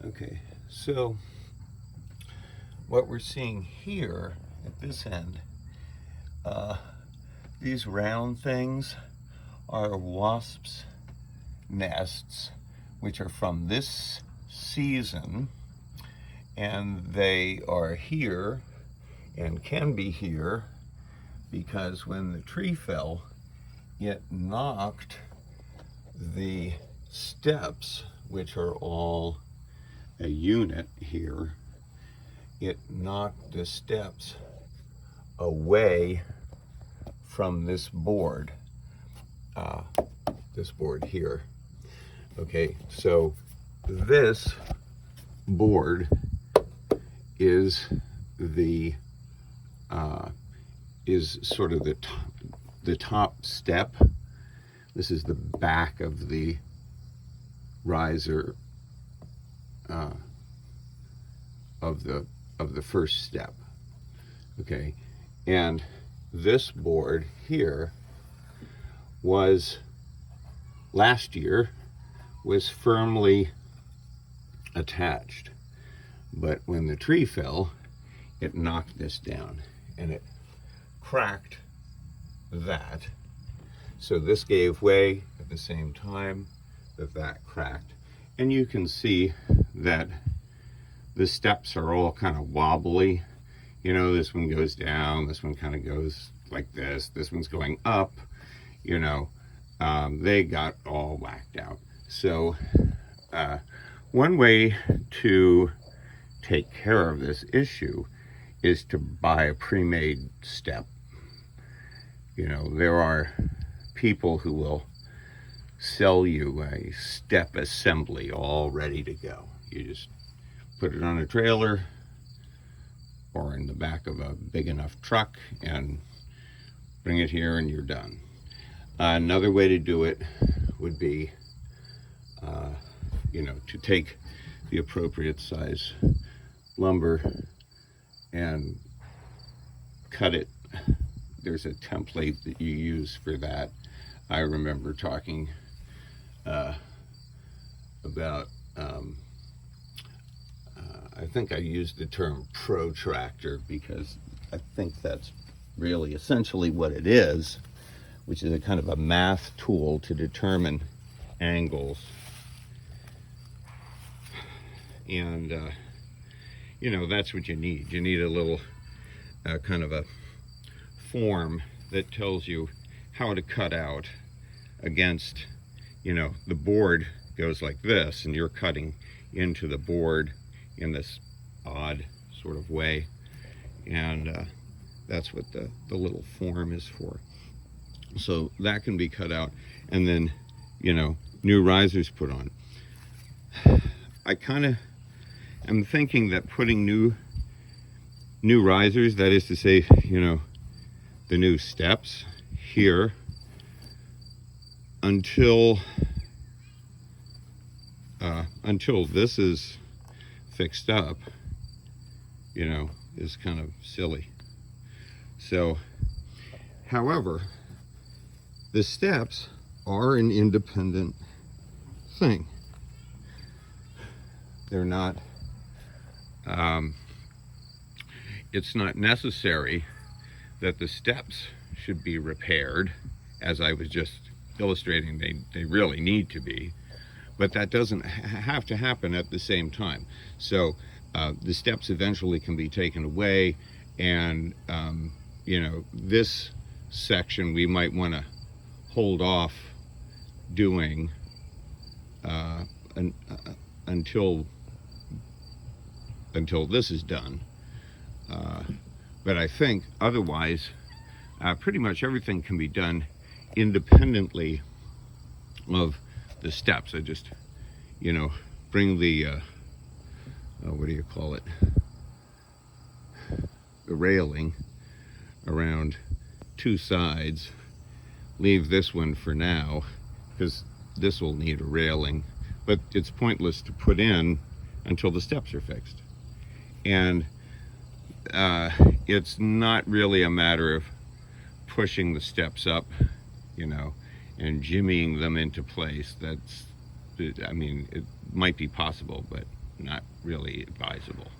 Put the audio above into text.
Okay, so what we're seeing here at this end, these round things are wasps' nests, which are from this season, and they are here and can be here because when the tree fell, it knocked the steps, which are all a unit here, it knocked the steps away from this board here. Okay, so this board is the is sort of the top step. This is the back of the riser of the first step. Okay, and this board here was last year was firmly attached, but when the tree fell, it knocked this down and it cracked that. So this gave way at the same time that cracked, and you can see that the steps are all kind of wobbly. You know, this one goes down, this one kind of goes like this one's going up, you know. They got all whacked out. So one way to take care of this issue is to buy a pre-made step. You know, there are people who will sell you a step assembly all ready to go. You just put it on a trailer or in the back of a big enough truck and bring it here and you're done. Another way to do it would be, you know, to take the appropriate size lumber and cut it. There's a template that you use for that. I remember talking about, I think I used the term protractor because I think that's really essentially what it is, which is a kind of a math tool to determine angles. And, you know, that's what you need. You need a little kind of a form that tells you how to cut out against, you know, the board goes like this and you're cutting into the board in this odd sort of way, and that's what the little form is for. So that can be cut out and then, you know, new risers put on. I kind of am thinking that putting new risers, that is to say, you know, the new steps here until this is fixed up, you know, is kind of silly. So, however, the steps are an independent thing. They're not, it's not necessary that the steps should be repaired, as I was just illustrating. They really need to be, but that doesn't have to happen at the same time. So the steps eventually can be taken away, and you know, this section we might want to hold off doing until this is done. But I think otherwise, pretty much everything can be done independently of the steps. I just, you know, bring the, what do you call it? The railing around two sides. Leave this one for now, because this will need a railing, but it's pointless to put in until the steps are fixed. And it's not really a matter of pushing the steps up, you know, and jimmying them into place. That's, I mean, it might be possible, but not really advisable.